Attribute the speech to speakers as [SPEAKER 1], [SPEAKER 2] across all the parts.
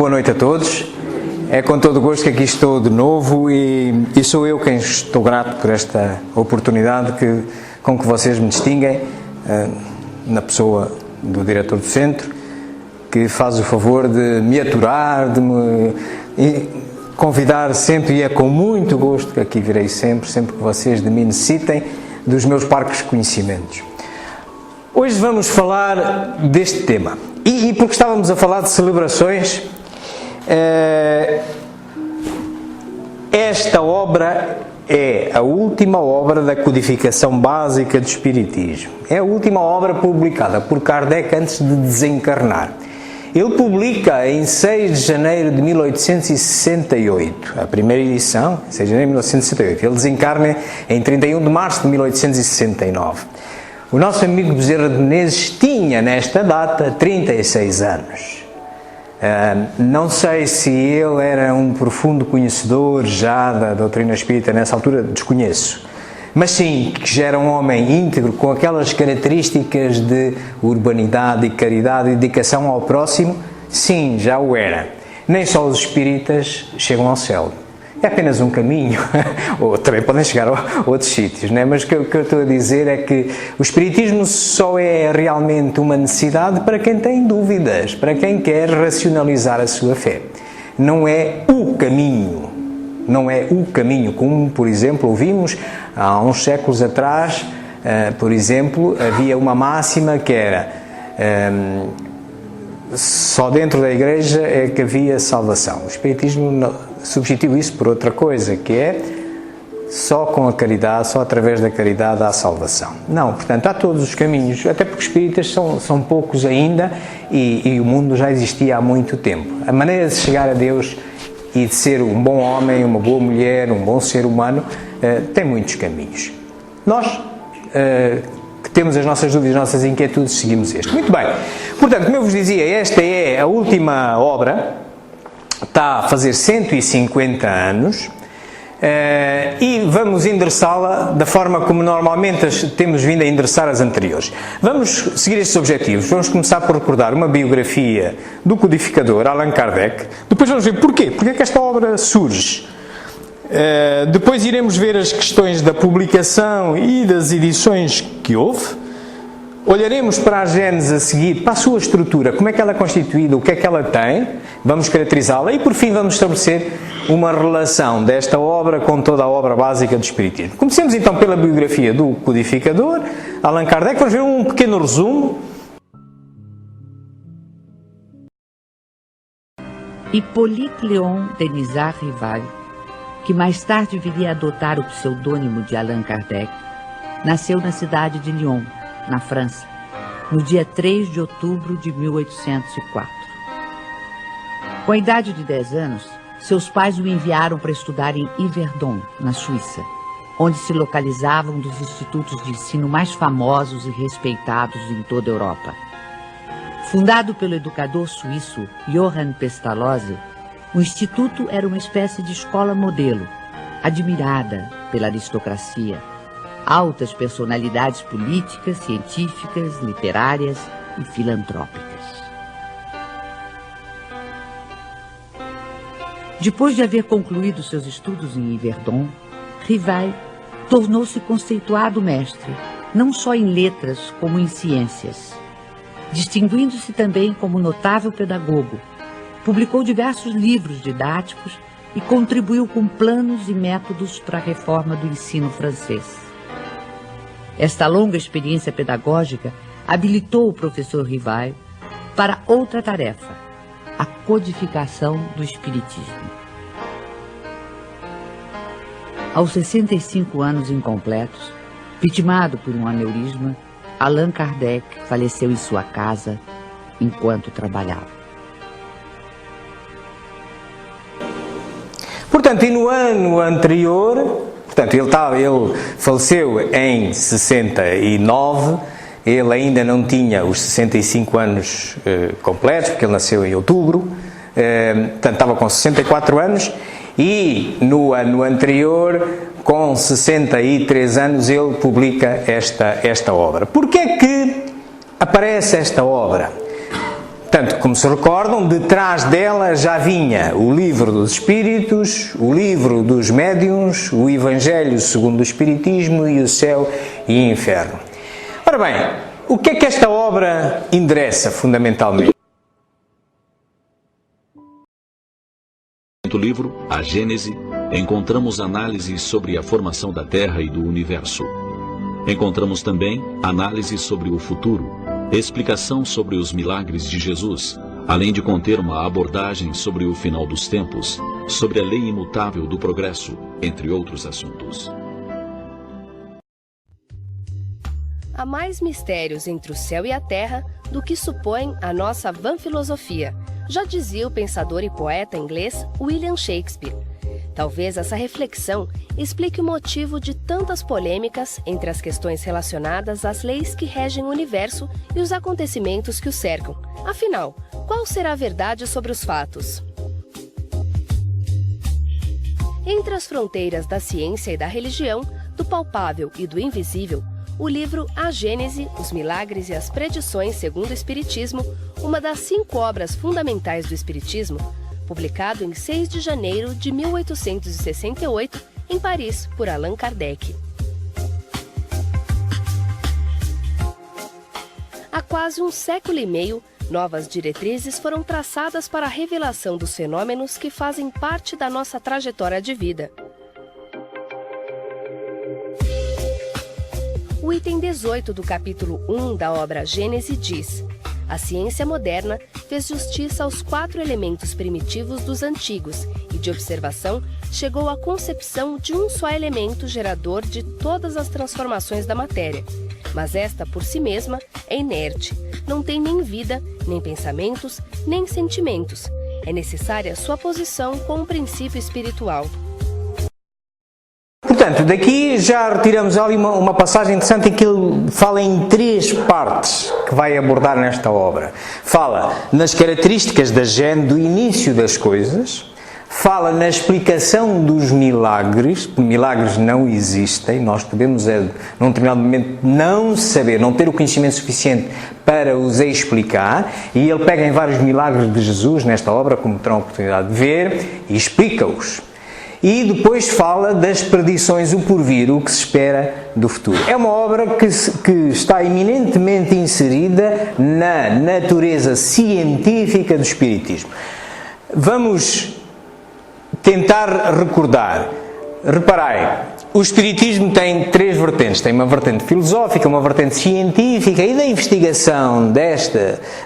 [SPEAKER 1] boa noite a todos. É com todo o gosto que aqui estou de novo e sou eu quem estou grato por esta oportunidade com que vocês me distinguem, na pessoa do diretor do centro, que faz o favor de me aturar, de me convidar sempre, e é com muito gosto que aqui virei sempre que vocês de mim necessitem, dos meus parcos conhecimentos. Hoje vamos falar deste tema, e porque estávamos a falar de celebrações, esta obra é a última obra da codificação básica do Espiritismo. É a última obra publicada por Kardec antes de desencarnar. Ele publica em 6 de janeiro de 1868, a primeira edição, 6 de janeiro de 1868. Ele desencarna em 31 de março de 1869. O nosso amigo Bezerra de Menezes tinha, nesta data, 36 anos. Não sei se ele era um profundo conhecedor já da doutrina espírita nessa altura, desconheço. Mas sim, que já era um homem íntegro, com aquelas características de urbanidade e caridade e dedicação ao próximo, sim, já o era. Nem só os espíritas chegam ao céu. É apenas um caminho, ou também podem chegar a outros sítios, não é? Mas o que eu estou a dizer é que o espiritismo só é realmente uma necessidade para quem tem dúvidas, para quem quer racionalizar a sua fé. Não é o caminho, não é o caminho, como, por exemplo, ouvimos há uns séculos atrás, por exemplo, havia uma máxima que era só dentro da igreja é que havia salvação. O espiritismo substituiu isso por outra coisa, que é só com a caridade, só através da caridade há salvação. Não, portanto, há todos os caminhos, até porque os espíritas são poucos ainda e o mundo já existia há muito tempo. A maneira de chegar a Deus e de ser um bom homem, uma boa mulher, um bom ser humano, tem muitos caminhos. Nós, que temos as nossas dúvidas, as nossas inquietudes, seguimos este. Muito bem. Portanto, como eu vos dizia, esta é a última obra, está a fazer 150 anos, e vamos endereçá-la da forma como normalmente temos vindo a endereçar as anteriores. Vamos seguir estes objetivos. Vamos começar por recordar uma biografia do codificador Allan Kardec. Depois vamos ver porquê. Porque é que esta obra surge. Depois iremos ver as questões da publicação e das edições que houve. Olharemos para a Gênese a seguir, para a sua estrutura, como é que ela é constituída, o que é que ela tem, vamos caracterizá-la e por fim vamos estabelecer uma relação desta obra com toda a obra básica do Espiritismo. Comecemos então pela biografia do codificador, Allan Kardec. Vamos ver um pequeno resumo.
[SPEAKER 2] Hippolyte Léon Denisard Rivail, que mais tarde viria a adotar o pseudônimo de Allan Kardec, nasceu na cidade de Lyon, na França, no dia 3 de outubro de 1804. Com a idade de 10 anos, seus pais o enviaram para estudar em Yverdon, na Suíça, onde se localizava um dos institutos de ensino mais famosos e respeitados em toda a Europa. Fundado pelo educador suíço Johann Pestalozzi, o instituto era uma espécie de escola modelo, admirada pela aristocracia, altas personalidades políticas, científicas, literárias e filantrópicas. Depois de haver concluído seus estudos em Yverdon, Rivail tornou-se conceituado mestre, não só em letras como em ciências. Distinguindo-se também como notável pedagogo, publicou diversos livros didáticos e contribuiu com planos e métodos para a reforma do ensino francês. Esta longa experiência pedagógica habilitou o professor Rivail para outra tarefa, a codificação do Espiritismo. Aos 65 anos incompletos, vitimado por um aneurisma, Allan Kardec faleceu em sua casa enquanto trabalhava.
[SPEAKER 1] Portanto, e no ano anterior, ele faleceu em 69, ele ainda não tinha os 65 anos completos, porque ele nasceu em outubro, portanto estava com 64 anos, e no ano anterior, com 63 anos, ele publica esta obra. Porquê é que aparece esta obra? Portanto, Portanto, como se recordam, detrás dela já vinha o livro dos Espíritos, o livro dos Médiuns, o Evangelho segundo o Espiritismo e o Céu e o Inferno. Ora bem, o que é que esta obra endereça fundamentalmente?
[SPEAKER 3] No livro, A Gênese, encontramos análises sobre a formação da Terra e do Universo. Encontramos também análise sobre o futuro, explicação sobre os milagres de Jesus, além de conter uma abordagem sobre o final dos tempos, sobre a lei imutável do progresso, entre outros assuntos.
[SPEAKER 4] Há mais mistérios entre o céu e a terra do que supõe a nossa vã filosofia, já dizia o pensador e poeta inglês William Shakespeare. Talvez essa reflexão explique o motivo de tantas polêmicas entre as questões relacionadas às leis que regem o universo e os acontecimentos que o cercam. Afinal, qual será a verdade sobre os fatos? Entre as fronteiras da ciência e da religião, do palpável e do invisível, o livro A Gênese, os Milagres e as Predições segundo o Espiritismo, uma das 5 obras fundamentais do Espiritismo, publicado em 6 de janeiro de 1868, em Paris, por Allan Kardec. Há quase um século e meio, novas diretrizes foram traçadas para a revelação dos fenômenos que fazem parte da nossa trajetória de vida. O item 18 do capítulo 1 da obra Gênese diz: a ciência moderna fez justiça aos 4 elementos primitivos dos antigos e, de observação, chegou à concepção de um só elemento gerador de todas as transformações da matéria. Mas esta, por si mesma, é inerte, não tem nem vida, nem pensamentos, nem sentimentos. É necessária sua posição com o princípio espiritual.
[SPEAKER 1] Portanto, daqui já retiramos ali uma passagem interessante em que ele fala em 3 partes que vai abordar nesta obra. Fala nas características da gênese, do início das coisas, fala na explicação dos milagres, porque milagres não existem, nós podemos, num determinado momento, não saber, não ter o conhecimento suficiente para os explicar, e ele pega em vários milagres de Jesus nesta obra, como terão a oportunidade de ver, e explica-os. E depois fala das predições, o porvir, o que se espera do futuro. É uma obra que está eminentemente inserida na natureza científica do Espiritismo. Vamos tentar recordar. Reparai, o Espiritismo tem 3 vertentes. Tem uma vertente filosófica, uma vertente científica, e da investigação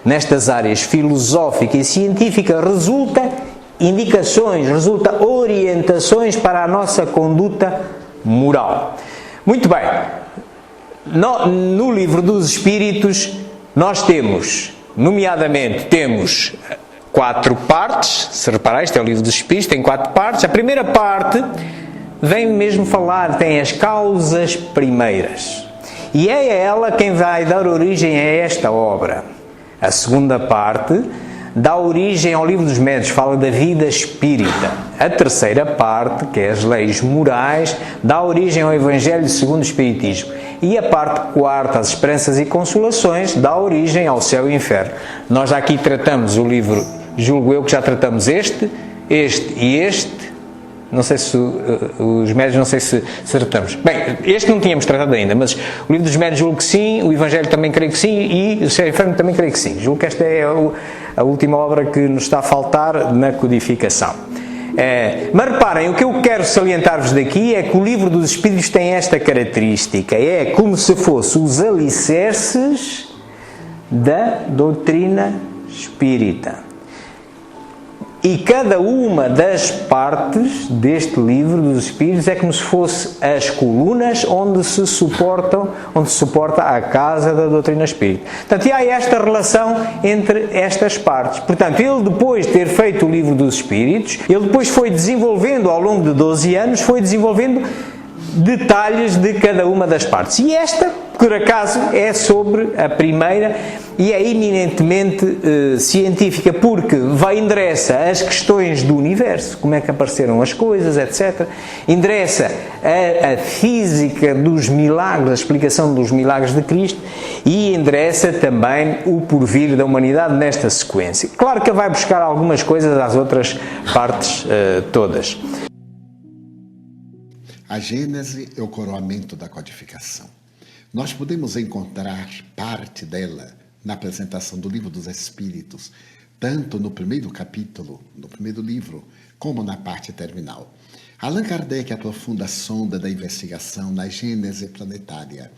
[SPEAKER 1] nestas áreas filosófica e científica resulta indicações, resulta orientações para a nossa conduta moral. Muito bem, no livro dos Espíritos nós temos, nomeadamente, 4 partes. Se reparar, este é o livro dos Espíritos, tem 4 partes. A primeira parte vem mesmo falar, tem as causas primeiras, e é ela quem vai dar origem a esta obra. A segunda parte dá origem ao livro dos Médiuns, fala da vida espírita. A terceira parte, que é as leis morais, dá origem ao Evangelho segundo o Espiritismo. E a parte quarta, as esperanças e consolações, dá origem ao céu e inferno. Nós já aqui tratamos o livro, julgo eu que já tratamos este e este. Não sei se os médios, não sei se tratamos. Bem, este não tínhamos tratado ainda, mas o livro dos médios julgo que sim, o Evangelho também creio que sim, e o céu e o inferno também creio que sim. Julgo que esta é a última obra que nos está a faltar na codificação. Mas reparem, o que eu quero salientar-vos daqui é que o livro dos Espíritos tem esta característica, é como se fosse os alicerces da doutrina espírita. E cada uma das partes deste livro dos Espíritos é como se fosse as colunas onde se suporta a casa da doutrina espírita. Portanto, há esta relação entre estas partes. Portanto, ele depois de ter feito o livro dos Espíritos, ele depois foi desenvolvendo, ao longo de 12 anos, foi desenvolvendo detalhes de cada uma das partes. E esta, por acaso, é sobre a primeira e é eminentemente científica, porque endereça as questões do universo, como é que apareceram as coisas, etc. Endereça a física dos milagres, a explicação dos milagres de Cristo, e endereça também o porvir da humanidade nesta sequência. Claro que vai buscar algumas coisas às outras partes todas.
[SPEAKER 5] A Gênese é o coroamento da codificação. Nós podemos encontrar parte dela na apresentação do Livro dos Espíritos, tanto no primeiro capítulo, no primeiro livro, como na parte terminal. Allan Kardec aprofunda a sonda da investigação na Gênese planetária,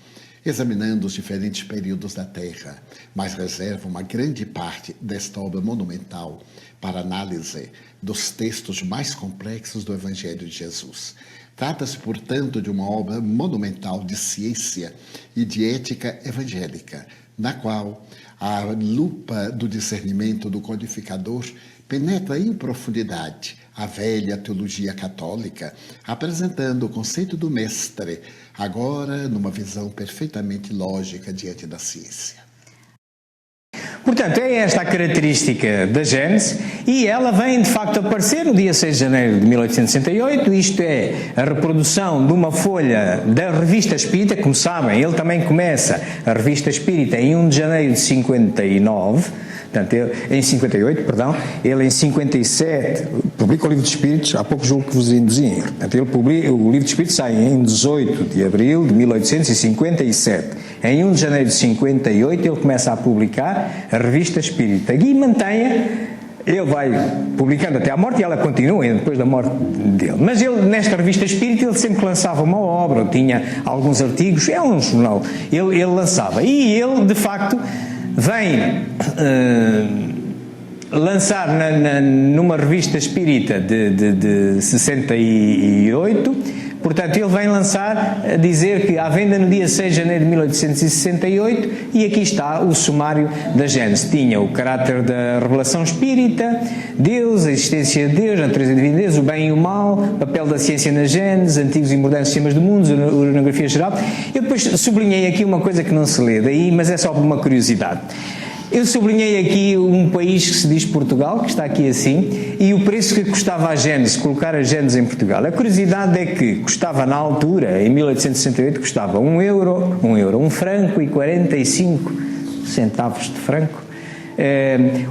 [SPEAKER 5] examinando os diferentes períodos da Terra, mas reserva uma grande parte desta obra monumental para análise dos textos mais complexos do Evangelho de Jesus. Trata-se, portanto, de uma obra monumental de ciência e de ética evangélica, na qual a lupa do discernimento do codificador penetra em profundidade a velha teologia católica, apresentando o conceito do mestre, agora numa visão perfeitamente lógica diante da ciência.
[SPEAKER 1] Portanto, é esta a característica da Gênese, e ela vem de facto aparecer no dia 6 de janeiro de 1868, isto é, a reprodução de uma folha da Revista Espírita. Como sabem, ele também começa a Revista Espírita em 1 de janeiro de 59, portanto, em 58, perdão, ele em 57 publica o Livro de Espíritos, há pouco julgo que vos induzia. Portanto, o Livro de Espíritos sai em 18 de abril de 1857. Em 1 de janeiro de 58 ele começa a publicar a Revista Espírita e mantém-a. Ele vai publicando até à morte e ela continua depois da morte dele. Mas ele, nesta Revista Espírita, ele sempre lançava uma obra, tinha alguns artigos, é um jornal, ele lançava. E ele, de facto, vem lançar numa Revista Espírita de 68, portanto ele vem lançar a dizer que à venda no dia 6 de janeiro de 1868, e aqui está o sumário da Gênese. Tinha o caráter da revelação espírita, Deus, a existência de Deus, a natureza e divinidade, o bem e o mal, papel da ciência na Gênese, antigos e modernos sistemas do mundo, oceanografia geral. Eu depois sublinhei aqui uma coisa que não se lê daí, mas é só por uma curiosidade. Eu sublinhei aqui um país que se diz Portugal, que está aqui assim, e o preço que custava a Gênese, colocar a Gênese em Portugal. A curiosidade é que custava na altura, em 1868, custava um franco e 45 centavos de franco.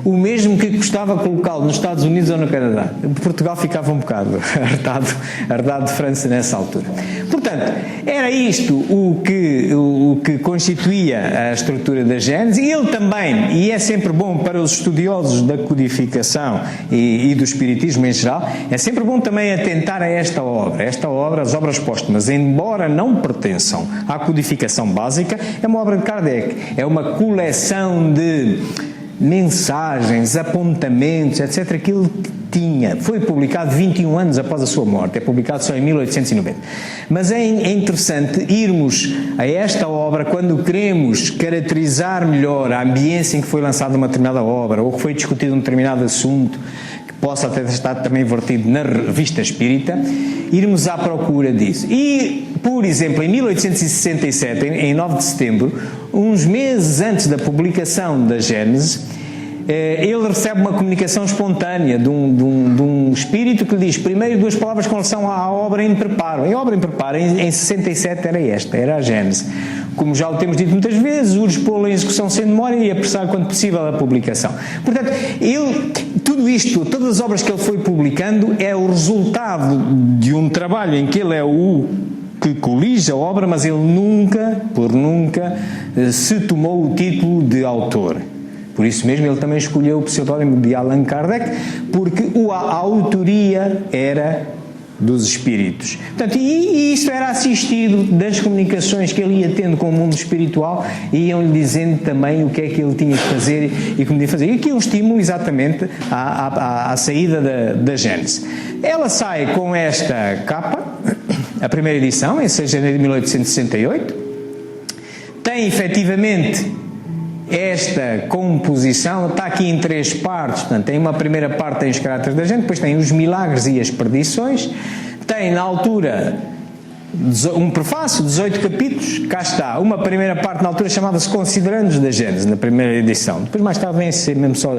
[SPEAKER 1] O mesmo que custava colocá-lo nos Estados Unidos ou no Canadá. Portugal ficava um bocado herdado de França nessa altura. Portanto, era isto o que constituía a estrutura da Gênese. E ele também, e é sempre bom para os estudiosos da codificação e do espiritismo em geral, é sempre bom também atentar a esta obra, as obras póstumas, embora não pertençam à codificação básica, é uma obra de Kardec, é uma coleção de mensagens, apontamentos, etc., que ele tinha. Foi publicado 21 anos após a sua morte, é publicado só em 1890. Mas é interessante irmos a esta obra quando queremos caracterizar melhor a ambiência em que foi lançada uma determinada obra, ou que foi discutido um determinado assunto, que possa até estar também vertido na Revista Espírita, irmos à procura disso. E, por exemplo, em 1867, em 9 de setembro, uns meses antes da publicação da Gênese, ele recebe uma comunicação espontânea de um espírito que lhe diz primeiro duas palavras com relação à obra em preparo. A obra em preparo, em 67, era a Gênese. Como já o temos dito muitas vezes, urge pô-la em execução sem demora e apressar quanto possível a publicação. Portanto, tudo isto, todas as obras que ele foi publicando, é o resultado de um trabalho em que ele é o que colige a obra, mas ele nunca se tomou o título de autor. Por isso mesmo ele também escolheu o pseudónimo de Allan Kardec, porque a autoria era dos espíritos. Portanto, e isso era assistido das comunicações que ele ia tendo com o mundo espiritual, e iam-lhe dizendo também o que é que ele tinha que fazer e como devia fazer. E aqui é um estímulo exatamente à saída da Gênese. Ela sai com esta capa, a primeira edição, em 6 de janeiro de 1868, tem efetivamente esta composição, está aqui em 3 partes, portanto, tem uma primeira parte, tem os caráteres da gente, depois tem os milagres e as perdições, tem na altura um prefácio, 18 capítulos, cá está. Uma primeira parte na altura chamava-se Considerandos da Gênese, na primeira edição. Depois mais tarde vem a ser mesmo só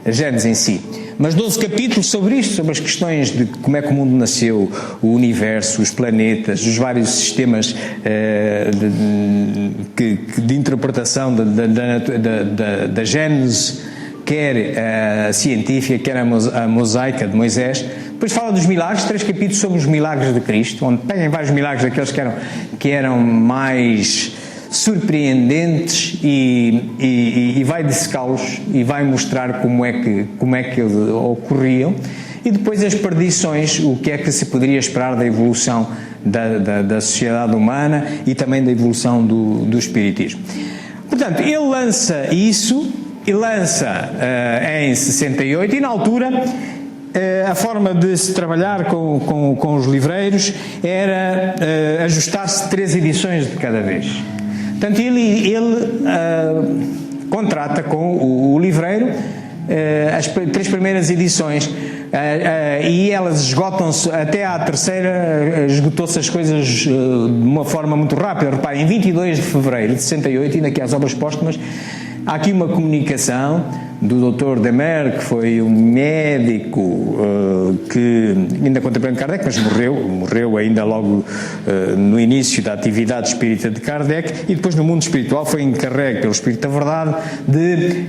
[SPEAKER 1] a Gênese em si. Mas 12 capítulos sobre isto, sobre as questões de como é que o mundo nasceu, o universo, os planetas, os vários sistemas de interpretação da Gênese, quer a científica, quer a mosaica de Moisés. Depois fala dos milagres, 3 capítulos sobre os milagres de Cristo, onde pegam vários milagres daqueles que eram mais surpreendentes e vai dissecá-los e vai mostrar como é que ocorriam. E depois as predições, o que é que se poderia esperar da evolução da sociedade humana e também da evolução do espiritismo. Portanto, ele lança isso, e lança em 68, e na altura a forma de se trabalhar com os livreiros era ajustar-se 3 edições de cada vez. Portanto, ele contrata com o livreiro as 3 primeiras edições e elas esgotam-se, até à terceira esgotou-se as coisas de uma forma muito rápida. Reparem, em 22 de fevereiro de 68, ainda que as obras póstumas, há aqui uma comunicação do Dr. Demer, que foi um médico que ainda contemporâneo de Kardec, mas morreu ainda logo no início da atividade espírita de Kardec, e depois no mundo espiritual foi encarregue pelo Espírito da Verdade de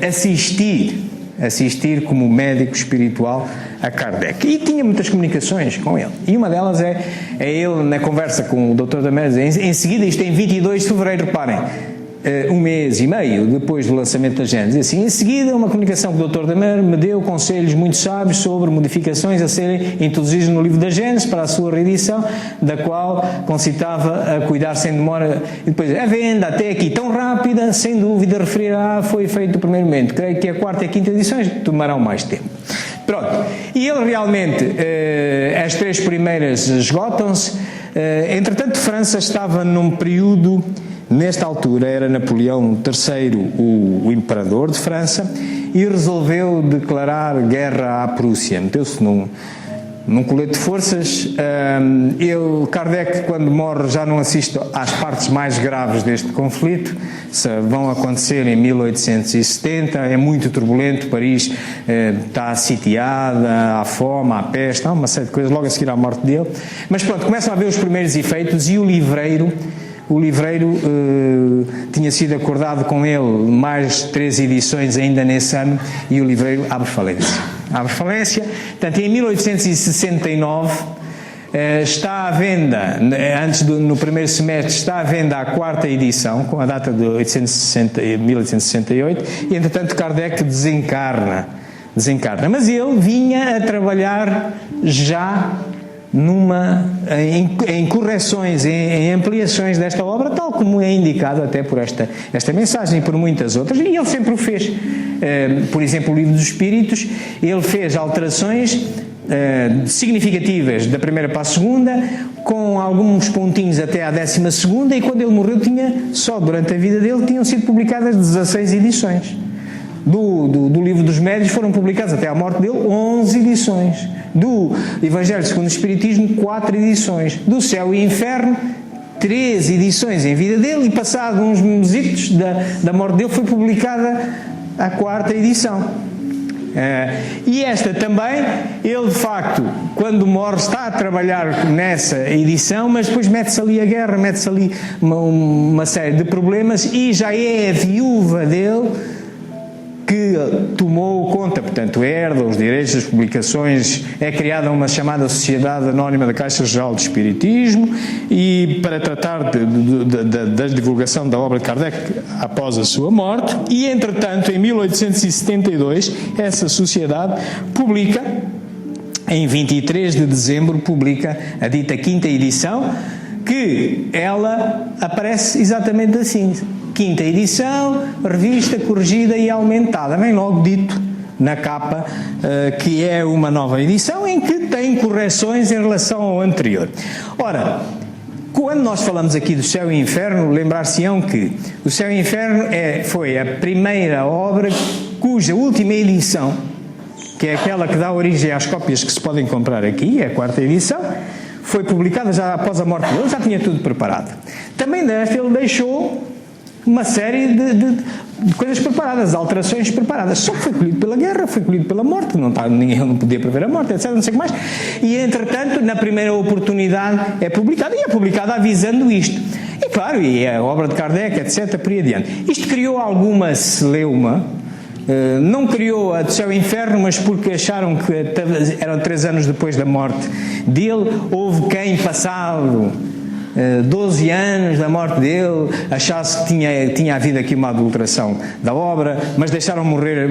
[SPEAKER 1] assistir como médico espiritual a Kardec. E tinha muitas comunicações com ele. E uma delas é ele, na conversa com o Dr. Demer, em seguida, isto é em 22 de fevereiro, reparem, um mês e meio depois do lançamento da Gênese, assim, em seguida uma comunicação que o Dr. Demer me deu conselhos muito sábios sobre modificações a serem introduzidas no livro da Gênese para a sua reedição, da qual concitava a cuidar sem demora. E depois, a venda até aqui tão rápida, sem dúvida referirá, foi feito no primeiro momento. Creio que a 4ª e a 5ª edições tomarão mais tempo. Pronto. E ele realmente, as 3 primeiras esgotam-se. Entretanto, França estava num período. Nesta altura era Napoleão III o imperador de França e resolveu declarar guerra à Prússia. Meteu-se num colete de forças. Kardec, quando morre, já não assiste às partes mais graves deste conflito. Vão acontecer em 1870, é muito turbulento, Paris está sitiada, há fome, há peste, há uma série de coisas logo a seguir à morte dele. Mas pronto, começam a haver os primeiros efeitos e o livreiro tinha sido acordado com ele mais 3 edições ainda nesse ano, e o livreiro abre falência. Portanto, em 1869 está à venda, no primeiro semestre, está à venda a 4ª edição, com a data de 1868, e entretanto Kardec desencarna. Mas ele vinha a trabalhar já em correções, em ampliações desta obra, tal como é indicado até por esta mensagem e por muitas outras, e ele sempre o fez. Por exemplo, o Livro dos Espíritos, ele fez alterações significativas da primeira para a segunda, com alguns pontinhos até à 12ª, e quando ele morreu só durante a vida dele tinham sido publicadas 16 edições. Do Livro dos Médios foram publicadas até à morte dele 11 edições. Do Evangelho segundo o Espiritismo, 4 edições. Do Céu e Inferno, 3 edições em vida dele, e passado uns mesitos da morte dele foi publicada a 4ª edição. E esta também, ele de facto, quando morre, está a trabalhar nessa edição, mas depois mete-se ali a guerra, mete-se ali uma série de problemas, e já é a viúva dele que tomou conta, portanto, herda os direitos das publicações. É criada uma chamada Sociedade Anónima da Caixa Geral de Espiritismo, e para tratar da divulgação da obra de Kardec após a sua morte. E, entretanto, em 1872, essa sociedade publica, em 23 de dezembro, publica a dita 5ª edição, que ela aparece exatamente assim: 5ª edição, revista corrigida e aumentada. Vem logo dito na capa que é uma nova edição em que tem correções em relação ao anterior. Ora, quando nós falamos aqui do Céu e Inferno, lembrar-se-ão que o Céu e Inferno foi a primeira obra cuja última edição, que é aquela que dá origem às cópias que se podem encontrar aqui, é a 4ª edição, foi publicada já após a morte dele, já tinha tudo preparado. Também desta ele deixou uma série de coisas preparadas, de alterações preparadas. Só que foi colhido pela guerra, foi colhido pela morte, ninguém não podia prever a morte, etc, não sei o que mais. E, entretanto, na primeira oportunidade é publicada, e é publicada avisando isto. E, claro, e a obra de Kardec, etc, por aí adiante. Isto criou alguma celeuma, não criou a do céu e inferno, mas porque acharam que eram 3 anos depois da morte dele, houve quem, passado 12 anos da morte dele, achasse que tinha havido aqui uma adulteração da obra, mas deixaram morrer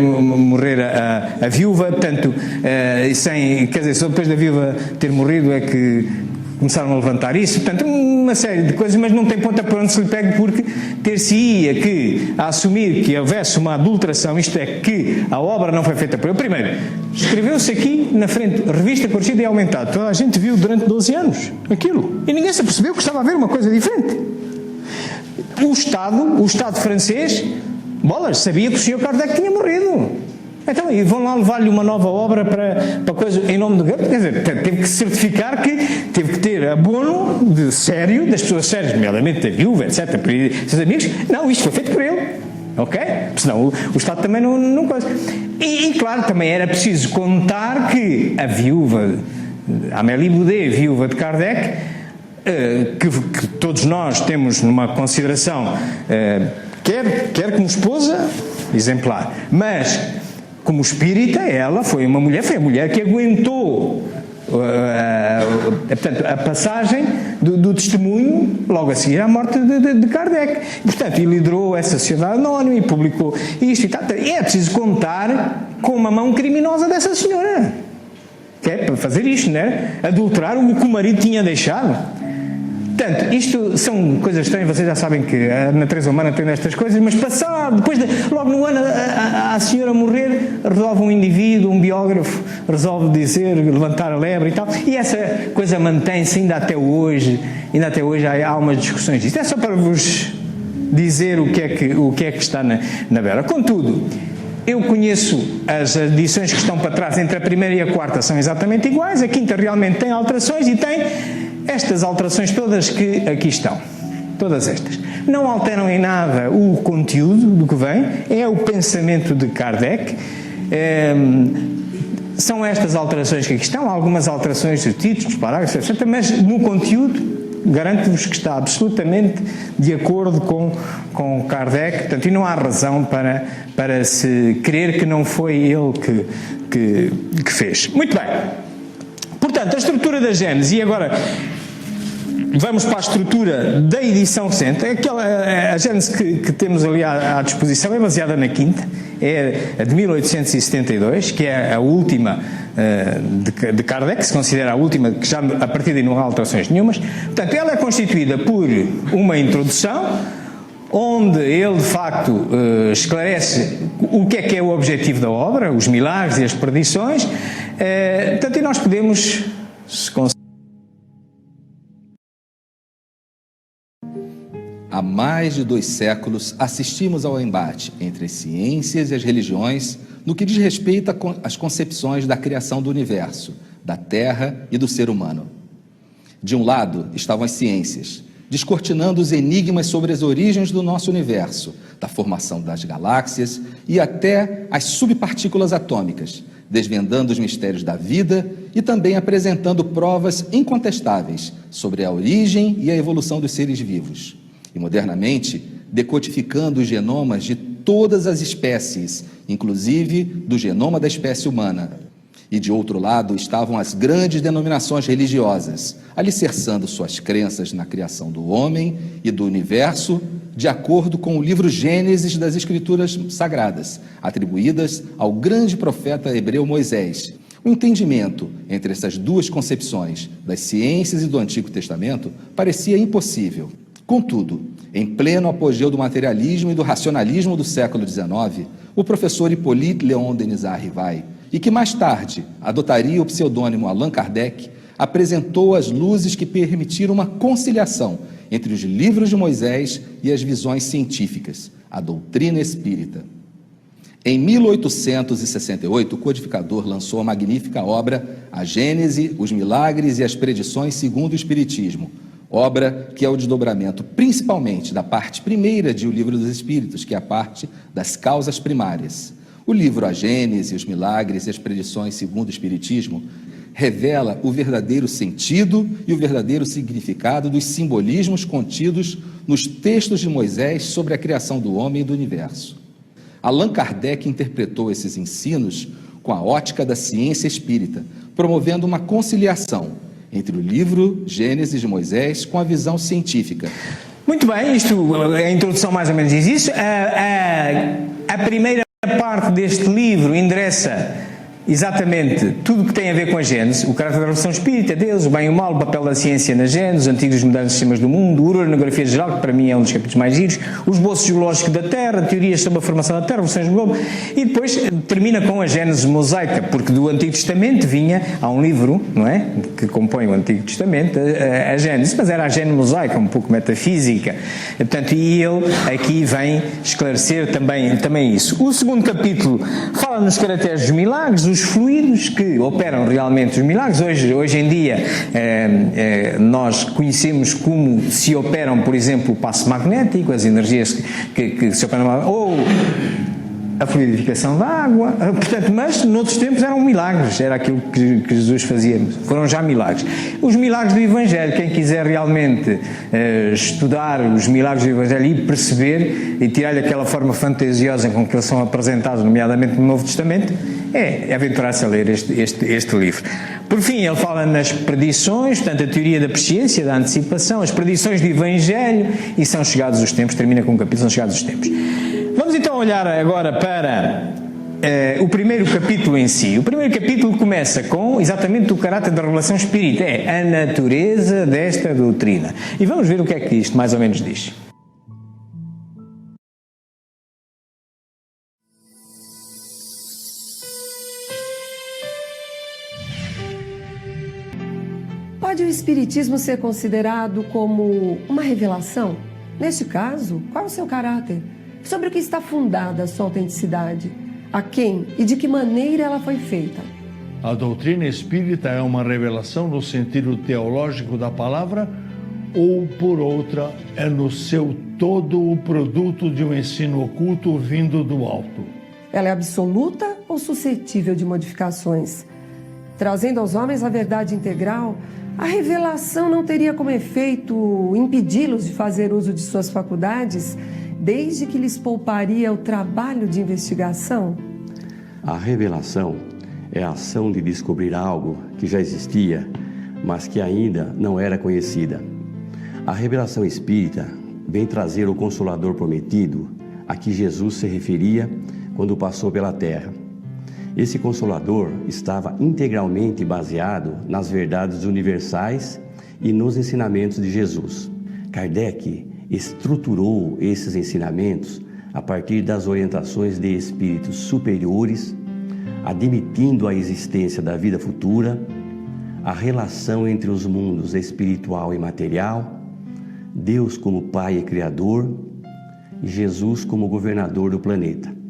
[SPEAKER 1] a viúva, portanto, quer dizer, só depois da viúva ter morrido é que começaram a levantar isso, portanto, uma série de coisas, mas não tem ponta para onde se lhe pegue, porque ter-se-ia que a assumir que houvesse uma adulteração, isto é, que a obra não foi feita por ele. Primeiro, escreveu-se aqui na frente, revista corrigida e aumentada, toda a gente viu durante 12 anos aquilo, e ninguém se apercebeu que estava a haver uma coisa diferente. O Estado francês, bolas, sabia que o Sr. Kardec tinha morrido. Então, e vão lá levar-lhe uma nova obra para coisa em nome do governo? Quer dizer, teve que certificar que teve que ter abono de sério, das pessoas sérias, nomeadamente da viúva, etc., seus amigos. Não, isto foi feito por ele, ok? Senão o Estado também não coisa. E, claro, também era preciso contar que a viúva, Amélie Boudet, viúva de Kardec, que todos nós temos numa consideração, quer como esposa, exemplar, mas como espírita, ela foi a mulher que aguentou portanto, a passagem do testemunho logo a seguir à morte de Kardec. Portanto, e liderou essa sociedade anónima e publicou isto e tal. É preciso contar com uma mão criminosa dessa senhora, que é para fazer isto, não é? Adulterar o que o marido tinha deixado. Portanto, isto são coisas estranhas, vocês já sabem que a natureza humana tem estas coisas, mas logo no ano a senhora morrer, resolve um indivíduo, um biógrafo, resolve levantar a lebre e tal, e essa coisa mantém-se ainda até hoje há umas discussões disto. É só para vos dizer o que é que está na Bela. Contudo, eu conheço as edições que estão para trás, entre a primeira e a quarta são exatamente iguais, a quinta realmente tem alterações e tem estas alterações todas que aqui estão, todas estas. Não alteram em nada o conteúdo do que vem, é o pensamento de Kardec, são estas alterações que aqui estão, algumas alterações dos títulos, dos parágrafos, etc., mas no conteúdo, garanto-vos que está absolutamente de acordo com Kardec, portanto, e não há razão para se crer que não foi ele que fez. Muito bem. Portanto, a estrutura da Gênese, e agora vamos para a estrutura da edição recente. A Gênese que temos ali à disposição é baseada na quinta, é a de 1872, que é a última de Kardec, se considera a última, que já a partir daí não há alterações nenhumas. Portanto, ela é constituída por uma introdução, onde ele, de facto, esclarece o que é o objetivo da obra, os milagres e as perdições. Portanto, e nós podemos...
[SPEAKER 6] Há mais de 2 séculos assistimos ao embate entre as ciências e as religiões no que diz respeito às concepções da criação do universo, da Terra e do ser humano. De um lado estavam as ciências, descortinando os enigmas sobre as origens do nosso universo, da formação das galáxias e até as subpartículas atômicas, desvendando os mistérios da vida e também apresentando provas incontestáveis sobre a origem e a evolução dos seres vivos. E, modernamente, decodificando os genomas de todas as espécies, inclusive do genoma da espécie humana. E, de outro lado, estavam as grandes denominações religiosas, alicerçando suas crenças na criação do homem e do universo, de acordo com o livro Gênesis das Escrituras Sagradas, atribuídas ao grande profeta hebreu Moisés. O entendimento entre essas duas concepções, das ciências e do Antigo Testamento, parecia impossível. Contudo, em pleno apogeu do materialismo e do racionalismo do século XIX, o professor Hippolyte Léon Denisard Rivail, e que mais tarde adotaria o pseudônimo Allan Kardec, apresentou as luzes que permitiram uma conciliação entre os livros de Moisés e as visões científicas, a doutrina espírita. Em 1868, o codificador lançou a magnífica obra A Gênese, os Milagres e as Predições segundo o Espiritismo, obra que é o desdobramento principalmente da parte primeira de O Livro dos Espíritos, que é a parte das causas primárias. O livro A Gênese, os Milagres e as Predições segundo o Espiritismo revela o verdadeiro sentido e o verdadeiro significado dos simbolismos contidos nos textos de Moisés sobre a criação do homem e do universo. Allan Kardec interpretou esses ensinos com a ótica da ciência espírita, promovendo uma conciliação entre o livro Gênesis de Moisés com a visão científica.
[SPEAKER 1] Muito bem, a introdução mais ou menos diz isso. A primeira parte deste livro endereça exatamente tudo o que tem a ver com a Gênese, o caráter da revelação espírita, Deus, o bem e o mal, o papel da ciência na Gênese, os antigos e modernos sistemas do mundo, a uranografia geral, que para mim é um dos capítulos mais giros, os esboços geológicos da Terra, teorias sobre a formação da Terra, versões do globo, e depois termina com a Gênese mosaica, porque do Antigo Testamento há um livro, não é, que compõe o Antigo Testamento, a Gênese, mas era a Gênese mosaica, um pouco metafísica, portanto, e ele aqui vem esclarecer também isso. O segundo capítulo fala nos caracteres dos milagres, os fluidos que operam realmente os milagres. Hoje em dia nós conhecemos como se operam, por exemplo, o passo magnético, as energias que se operam, ou a fluidificação da água, portanto, mas noutros tempos eram milagres, era aquilo que Jesus fazia, foram já milagres. Os milagres do Evangelho, quem quiser realmente estudar os milagres do Evangelho e perceber e tirar-lhe aquela forma fantasiosa com que eles são apresentados, nomeadamente no Novo Testamento, é aventurar-se a ler este livro. Por fim, ele fala nas predições, portanto, a teoria da presciência, da antecipação, as predições do Evangelho, e são chegados os tempos, termina com um capítulo, são chegados os tempos. Vamos então olhar agora para o primeiro capítulo em si. O primeiro capítulo começa com exatamente o caráter da revelação espírita, é a natureza desta doutrina. E vamos ver o que é que isto mais ou menos diz.
[SPEAKER 7] Pode o Espiritismo ser considerado como uma revelação? Neste caso, qual é o seu caráter? Sobre o que está fundada a sua autenticidade? A quem e de que maneira ela foi feita?
[SPEAKER 8] A doutrina espírita é uma revelação no sentido teológico da palavra ou, por outra, é no seu todo o produto de um ensino oculto vindo do alto?
[SPEAKER 7] Ela é absoluta ou suscetível de modificações? Trazendo aos homens a verdade integral, a revelação não teria como efeito impedi-los de fazer uso de suas faculdades, desde que lhes pouparia o trabalho de investigação?
[SPEAKER 9] A revelação é a ação de descobrir algo que já existia, mas que ainda não era conhecida. A revelação espírita vem trazer o Consolador prometido a que Jesus se referia quando passou pela terra. Esse Consolador estava integralmente baseado nas verdades universais e nos ensinamentos de Jesus. Kardec estruturou esses ensinamentos a partir das orientações de espíritos superiores, admitindo a existência da vida futura, a relação entre os mundos espiritual e material, Deus como Pai e Criador e Jesus como governador do planeta.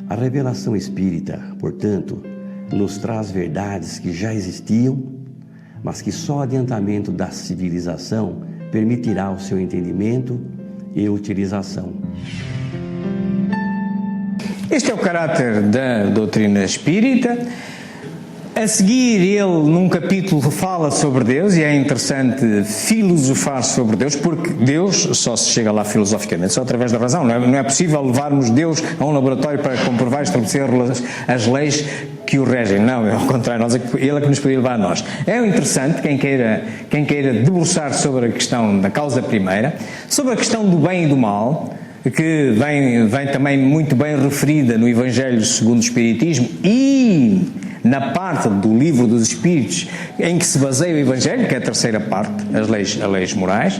[SPEAKER 9] A revelação espírita, portanto, nos traz verdades que já existiam, mas que só o adiantamento da civilização permitirá o seu entendimento e utilização.
[SPEAKER 1] Este é o caráter da doutrina espírita. A seguir, ele, num capítulo, fala sobre Deus, e é interessante filosofar sobre Deus, porque Deus só se chega lá filosoficamente, só através da razão. Não é possível levarmos Deus a um laboratório para comprovar e estabelecer as leis que o regem. Não, ao contrário, ele é que nos poderia levar a nós. É interessante, quem queira debruçar sobre a questão da causa primeira, sobre a questão do bem e do mal, que vem também muito bem referida no Evangelho segundo o Espiritismo e na parte do Livro dos Espíritos em que se baseia o Evangelho, que é a terceira parte, as leis morais.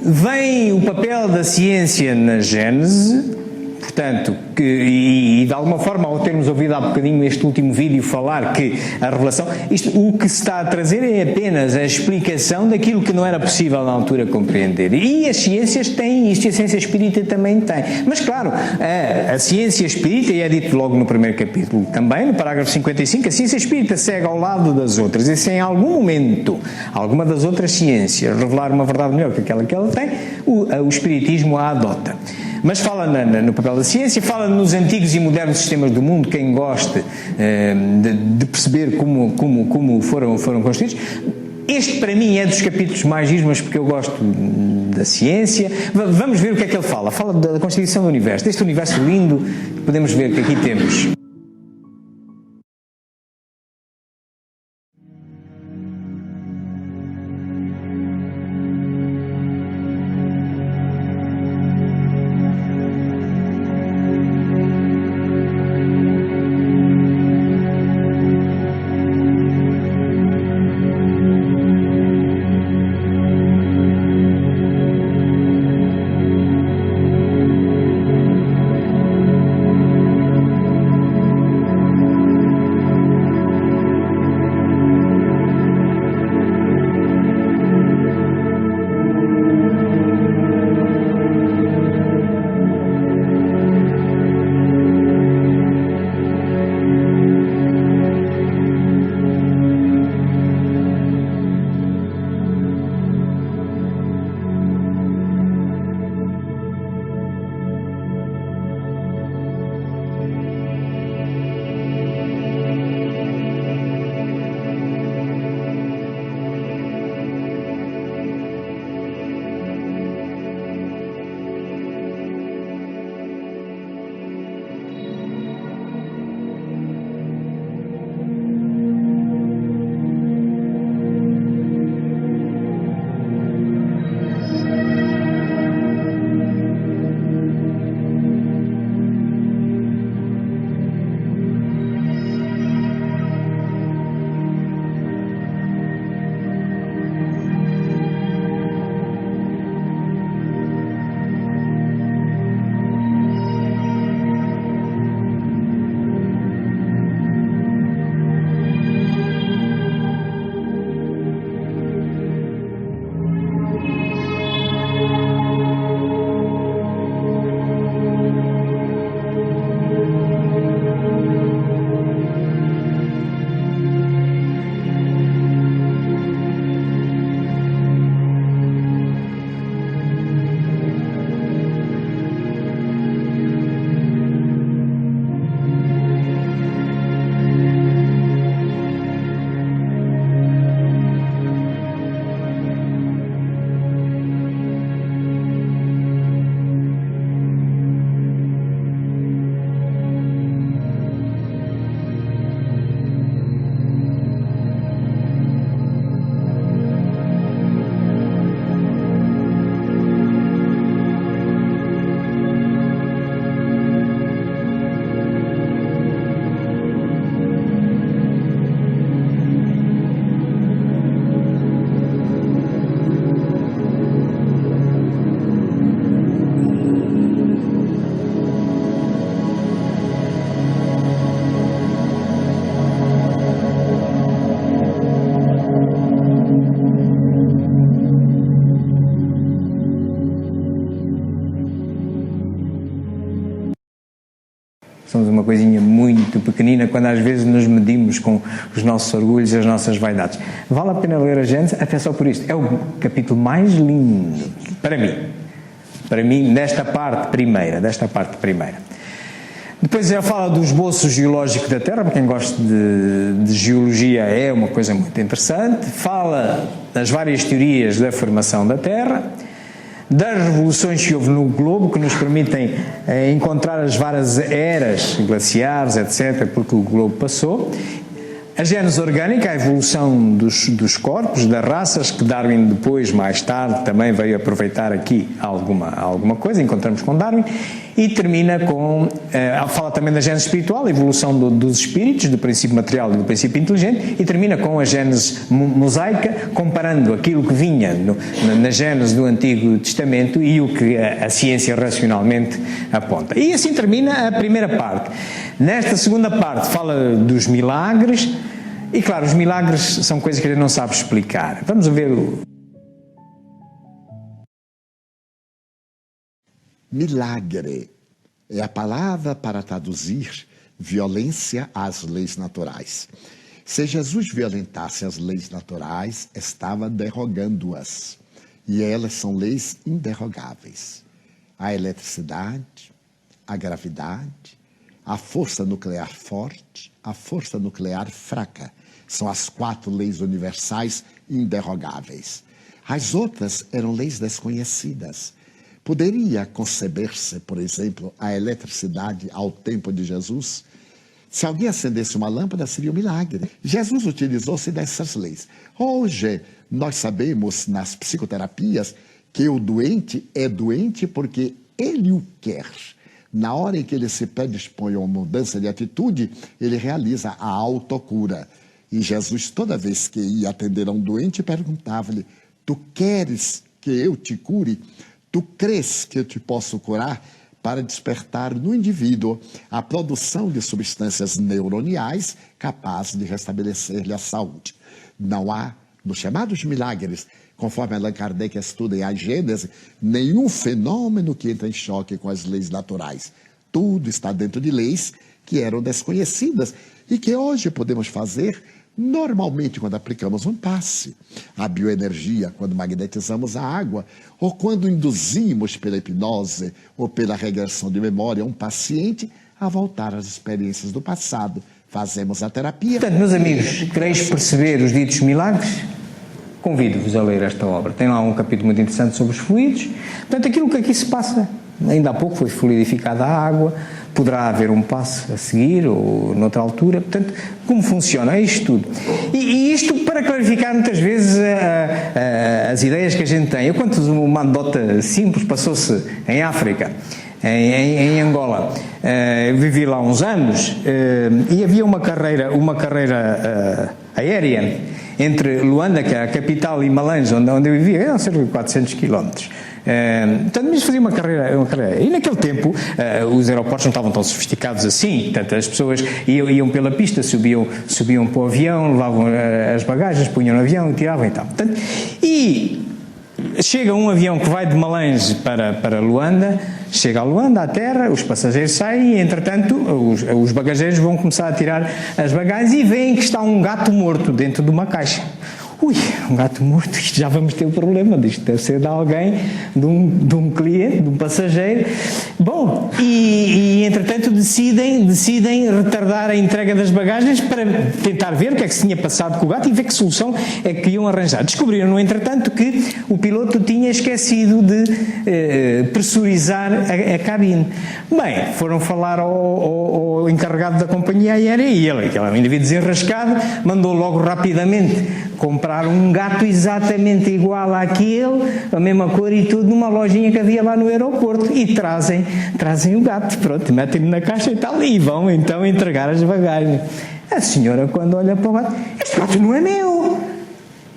[SPEAKER 1] Vem o papel da ciência na Gênese, portanto, e de alguma forma, ao termos ouvido há bocadinho este último vídeo falar que a revelação, o que se está a trazer é apenas a explicação daquilo que não era possível na altura compreender. E as ciências têm isto, e a ciência espírita também tem. Mas claro, a ciência espírita, e é dito logo no primeiro capítulo também, no parágrafo 55, a ciência espírita segue ao lado das outras, e se em algum momento alguma das outras ciências revelar uma verdade melhor que aquela que ela tem, o espiritismo a adota. Mas fala no papel da ciência, fala nos antigos e modernos sistemas do mundo, quem goste de perceber como foram construídos. Este, para mim, é dos capítulos mais giros, mas porque eu gosto da ciência. Vamos ver o que é que ele fala. Fala da constituição do universo, deste universo lindo que podemos ver que aqui temos. Somos uma coisinha muito pequenina quando às vezes nos medimos com os nossos orgulhos e as nossas vaidades. Vale a pena ler a Gênesis até só por isto. É o capítulo mais lindo para mim, desta parte primeira. Depois ele fala do esboço geológico da Terra, para quem gosta de geologia é uma coisa muito interessante. Fala das várias teorias da formação da Terra, das revoluções que houve no globo, que nos permitem encontrar as várias eras glaciares, etc., porque o globo passou. A gênese orgânica, a evolução dos corpos, das raças, que Darwin depois, mais tarde, também veio aproveitar aqui alguma coisa, encontramos com Darwin. e termina com, fala também da gênese espiritual, a evolução dos espíritos, do princípio material e do princípio inteligente, e termina com a gênese mosaica, comparando aquilo que vinha na gênese do Antigo Testamento e o que a ciência racionalmente aponta. E assim termina a primeira parte. Nesta segunda parte fala dos milagres, e claro, os milagres são coisas que a gente não sabe explicar. Vamos ver
[SPEAKER 5] Milagre é a palavra para traduzir violência às leis naturais. Se Jesus violentasse as leis naturais, estava derrogando-as. E elas são leis inderrogáveis. A eletricidade, a gravidade, a força nuclear forte, a força nuclear fraca. São as 4 leis universais inderrogáveis. As outras eram leis desconhecidas. Poderia conceber-se, por exemplo, a eletricidade ao tempo de Jesus? Se alguém acendesse uma lâmpada, seria um milagre. Jesus utilizou-se dessas leis. Hoje, nós sabemos nas psicoterapias que o doente é doente porque ele o quer. Na hora em que ele se predispõe a uma mudança de atitude, ele realiza a autocura. E Jesus, toda vez que ia atender a um doente, perguntava-lhe: tu queres que eu te cure? Tu crês que eu te posso curar? Para despertar no indivíduo a produção de substâncias neuroniais capazes de restabelecer-lhe a saúde. Não há, nos chamados milagres, conforme Allan Kardec estuda em A Gênese, nenhum fenômeno que entra em choque com as leis naturais. Tudo está dentro de leis que eram desconhecidas e que hoje podemos fazer normalmente quando aplicamos um passe, a bioenergia, quando magnetizamos a água, ou quando induzimos pela hipnose ou pela regressão de memória um paciente a voltar às experiências do passado. Fazemos a terapia.
[SPEAKER 1] Portanto, meus amigos, quereis perceber os ditos milagres? Convido-vos a ler esta obra. Tem lá um capítulo muito interessante sobre os fluidos. Portanto, aquilo que aqui se passa, ainda há pouco foi fluidificada a água, poderá haver um passo a seguir ou noutra altura. Portanto, como funciona? É isto tudo. E isto para clarificar muitas vezes as ideias que a gente tem. Eu conto uma anedota simples, passou-se em África, em Angola. Eu vivi lá uns anos e havia uma carreira aérea entre Luanda, que é a capital, e Malanje, onde eu vivia, eram cerca de 400 quilómetros. Portanto, mas fazia uma carreira. E naquele tempo os aeroportos não estavam tão sofisticados assim. Portanto, as pessoas iam pela pista, subiam para o avião, levavam as bagagens, punham no avião, tiravam e tal. Portanto, e chega um avião que vai de Malanje para Luanda, chega a Luanda, à terra, os passageiros saem e, entretanto, os bagageiros vão começar a tirar as bagagens e veem que está um gato morto dentro de uma caixa. Ui, um gato morto, isto já vamos ter um problema, isto deve ser de alguém, de um cliente, de um passageiro. Bom, e entretanto decidem retardar a entrega das bagagens para tentar ver o que é que se tinha passado com o gato e ver que solução é que iam arranjar. Descobriram, no entretanto, que o piloto tinha esquecido de pressurizar a cabine. Bem, foram falar ao encarregado da companhia aérea e ele, que era um indivíduo desenrascado, mandou logo rapidamente comprar um gato exatamente igual àquele, a mesma cor e tudo, numa lojinha que havia lá no aeroporto, e trazem o gato, pronto, metem-no na caixa e tal, e vão então entregar as bagagens. A senhora, quando olha para o gato: este gato não é meu.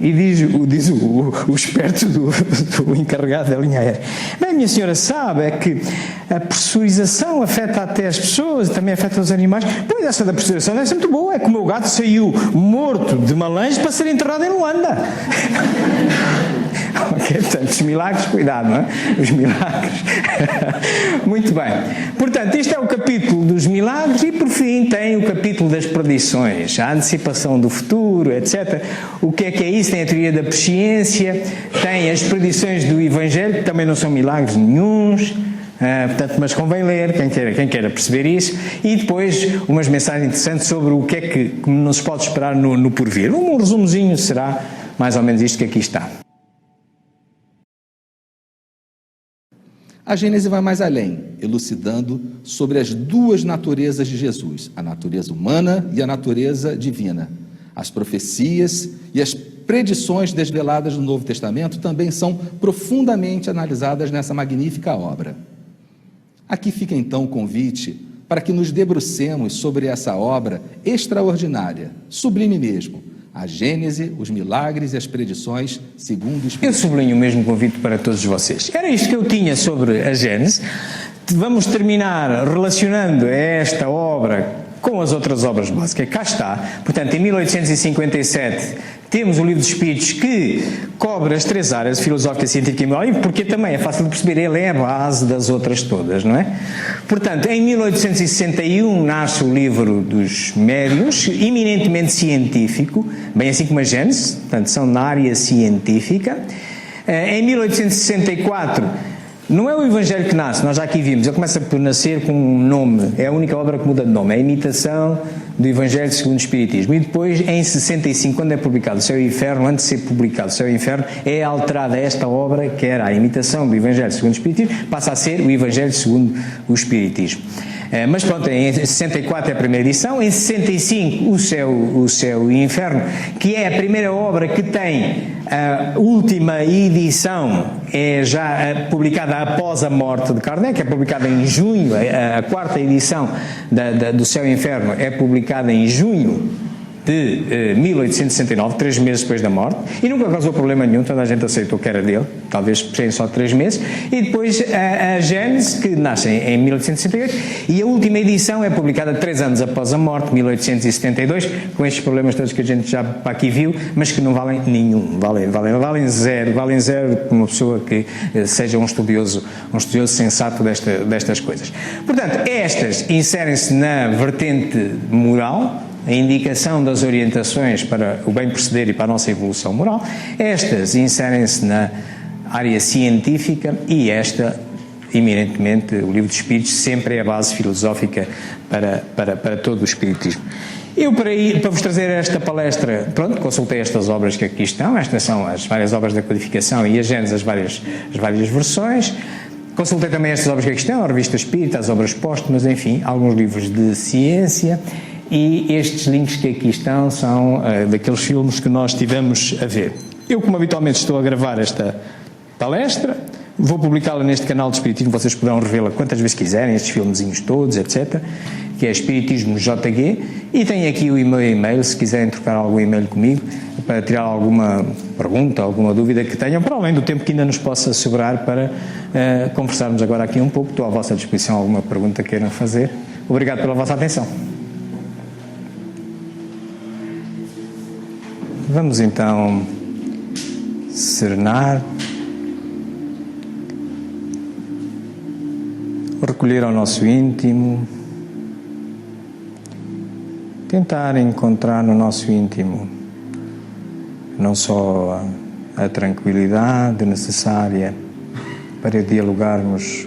[SPEAKER 1] E diz o esperto do encarregado da linha aérea: bem, minha senhora sabe é que a pressurização afeta até as pessoas, também afeta os animais. Pois essa da pressurização deve ser muito boa, é que o meu gato saiu morto de Malanje para ser enterrado em Luanda. Ok, portanto, os milagres, cuidado, não é? Os milagres. Muito bem. Portanto, este é o capítulo dos milagres e, por fim, tem o capítulo das predições, a antecipação do futuro, etc. O que é isso? Tem a teoria da presciência, tem as predições do Evangelho, que também não são milagres nenhuns. Portanto, mas convém ler, quem queira perceber isso, e depois umas mensagens interessantes sobre o que é que não se pode esperar no porvir. Um resumozinho será mais ou menos isto que aqui está.
[SPEAKER 6] A Gênese vai mais além, elucidando sobre as duas naturezas de Jesus, a natureza humana e a natureza divina. As profecias e as predições desveladas no Novo Testamento também são profundamente analisadas nessa magnífica obra. Aqui fica então o convite para que nos debrucemos sobre essa obra extraordinária, sublime mesmo, a Gênese, os milagres e as predições segundo o Espírito.
[SPEAKER 1] Eu sublinho o mesmo convite para todos vocês. Era isto que eu tinha sobre a Gênese. Vamos terminar relacionando esta obra com as outras obras básicas. Cá está. Portanto, em 1857 temos o Livro dos Espíritos, que cobre as três áreas, filosófica, científica e moral, e porque também é fácil de perceber, ele é a base das outras todas, não é? Portanto, em 1861 nasce o Livro dos Médiuns, eminentemente científico, bem assim como a Gênese, portanto, são na área científica. Em 1864 não é o Evangelho que nasce, nós já aqui vimos, ele começa por nascer com um nome, é a única obra que muda de nome, é a imitação do Evangelho segundo o Espiritismo. E depois, em 65, quando é publicado o Céu e o Inferno, antes de ser publicado o Céu e o Inferno, é alterada esta obra, que era a imitação do Evangelho segundo o Espiritismo, passa a ser o Evangelho segundo o Espiritismo. Mas pronto, em 64 é a primeira edição, em 65 o Céu e o Inferno, que é a primeira obra que tem a última edição, é já publicada após a morte de Kardec, é publicada em junho, a quarta edição do Céu e Inferno é publicada em junho de 1869, 3 meses depois da morte, e nunca causou problema nenhum, toda a gente aceitou que era dele, talvez puxem só 3 meses, e depois a Gênese, que nasce em 1868, e a última edição é publicada 3 anos após a morte, 1872, com estes problemas todos que a gente já aqui viu, mas que não valem nenhum, valem zero para uma pessoa que seja um estudioso sensato destas coisas. Portanto, estas inserem-se na vertente moral, a indicação das orientações para o bem proceder e para a nossa evolução moral. Estas inserem-se na área científica e esta, eminentemente, o Livro dos Espíritos, sempre é a base filosófica para todo o Espiritismo. Eu, para vos trazer esta palestra, pronto, consultei estas obras que aqui estão, estas são as várias obras da codificação e a Gênese, as várias versões. Consultei também estas obras que aqui estão, a Revista Espírita, as obras póstumas, enfim, alguns livros de ciência. E estes links que aqui estão são daqueles filmes que nós tivemos a ver. Eu, como habitualmente estou a gravar esta palestra, vou publicá-la neste canal de Espiritismo, vocês poderão revê-la quantas vezes quiserem, estes filmezinhos todos, etc., que é Espiritismo JG, e tem aqui o meu e-mail, se quiserem trocar algum e-mail comigo, para tirar alguma pergunta, alguma dúvida que tenham, para além do tempo que ainda nos possa sobrar para conversarmos agora aqui um pouco. Estou à vossa disposição, alguma pergunta queiram fazer. Obrigado pela vossa atenção. Vamos então serenar, recolher ao nosso íntimo, tentar encontrar no nosso íntimo não só a tranquilidade necessária para dialogarmos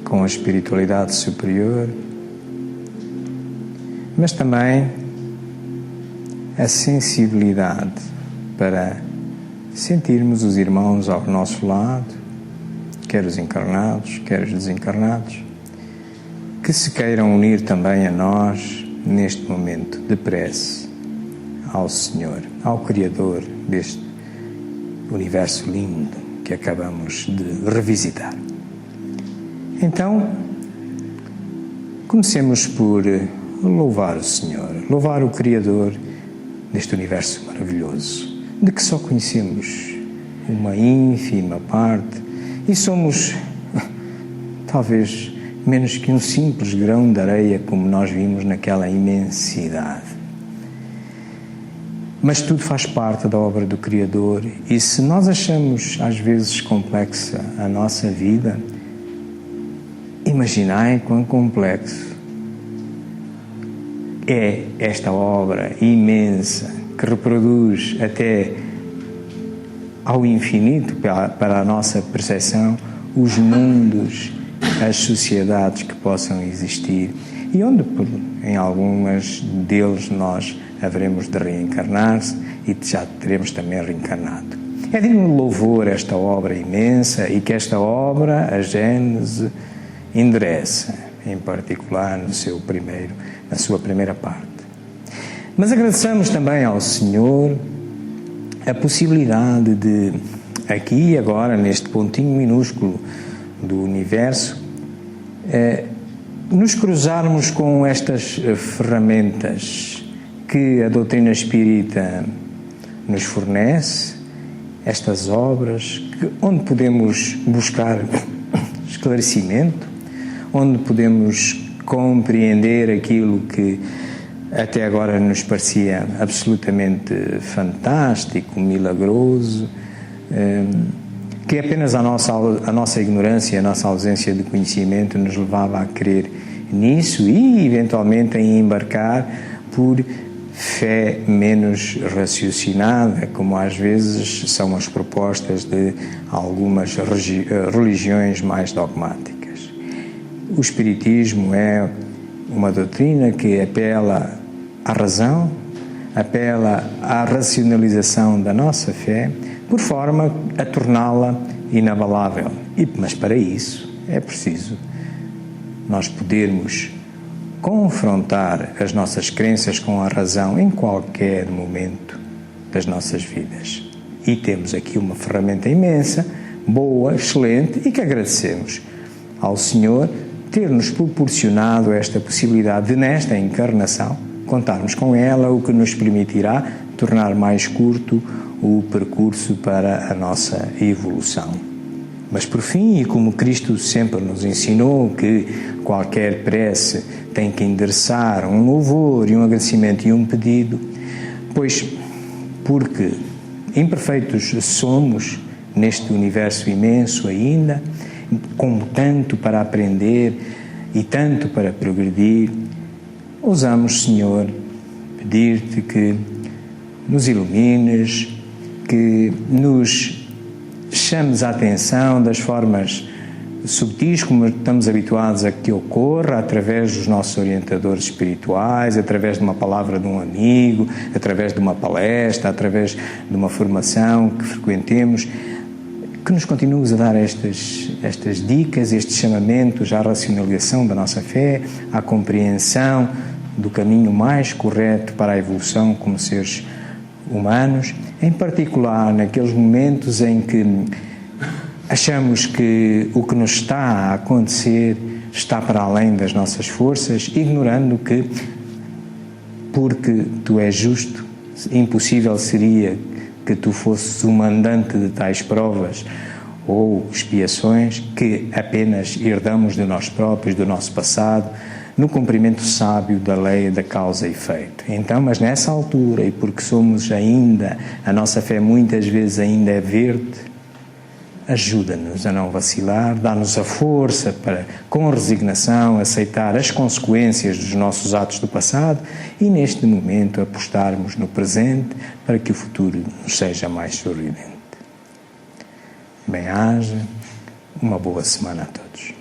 [SPEAKER 1] com a espiritualidade superior, mas também a sensibilidade para sentirmos os irmãos ao nosso lado, quer os encarnados, quer os desencarnados, que se queiram unir também a nós neste momento de prece ao Senhor, ao Criador deste universo lindo que acabamos de revisitar. Então, comecemos por louvar o Senhor, louvar o Criador deste universo maravilhoso, de que só conhecemos uma ínfima parte e somos, talvez, menos que um simples grão de areia, como nós vimos naquela imensidade. Mas tudo faz parte da obra do Criador, e se nós achamos às vezes complexa a nossa vida, imaginai quão complexo é esta obra imensa que reproduz até ao infinito para a nossa percepção os mundos, as sociedades que possam existir e onde em algumas deles nós haveremos de reencarnar-se e já teremos também reencarnado. É digno de louvor esta obra imensa e que esta obra, a Gênese, endereça, em particular na sua primeira parte. Mas agradeçamos também ao Senhor a possibilidade de, aqui e agora, neste pontinho minúsculo do universo, nos cruzarmos com estas ferramentas que a doutrina espírita nos fornece, estas obras, onde podemos buscar esclarecimento, onde podemos compreender aquilo que até agora nos parecia absolutamente fantástico, milagroso, que apenas a nossa ignorância, a nossa ausência de conhecimento nos levava a crer nisso e eventualmente a embarcar por fé menos raciocinada, como às vezes são as propostas de algumas religiões mais dogmáticas. O Espiritismo é uma doutrina que apela à razão, apela à racionalização da nossa fé, por forma a torná-la inabalável. Mas para isso é preciso nós podermos confrontar as nossas crenças com a razão em qualquer momento das nossas vidas. E temos aqui uma ferramenta imensa, boa, excelente, e que agradecemos ao Senhor ter-nos proporcionado esta possibilidade de, nesta encarnação, contarmos com ela, o que nos permitirá tornar mais curto o percurso para a nossa evolução. Mas por fim, e como Cristo sempre nos ensinou que qualquer prece tem que endereçar um louvor e um agradecimento e um pedido, pois porque imperfeitos somos neste universo imenso ainda, com tanto para aprender e tanto para progredir, ousamos, Senhor, pedir-te que nos ilumines, que nos chames a atenção das formas subtis como estamos habituados a que ocorra, através dos nossos orientadores espirituais, através de uma palavra de um amigo, através de uma palestra, através de uma formação que frequentemos, que nos continues a dar estas dicas, estes chamamentos à racionalização da nossa fé, à compreensão do caminho mais correto para a evolução como seres humanos, em particular naqueles momentos em que achamos que o que nos está a acontecer está para além das nossas forças, ignorando que, porque tu és justo, impossível seria que tu fosses o mandante de tais provas ou expiações que apenas herdamos de nós próprios, do nosso passado, no cumprimento sábio da lei da causa e efeito. Então, mas nessa altura, e porque somos ainda, a nossa fé muitas vezes ainda é verde, ajuda-nos a não vacilar, dá-nos a força para, com resignação, aceitar as consequências dos nossos atos do passado e, neste momento, apostarmos no presente para que o futuro nos seja mais sorridente. Bem-aja, uma boa semana a todos.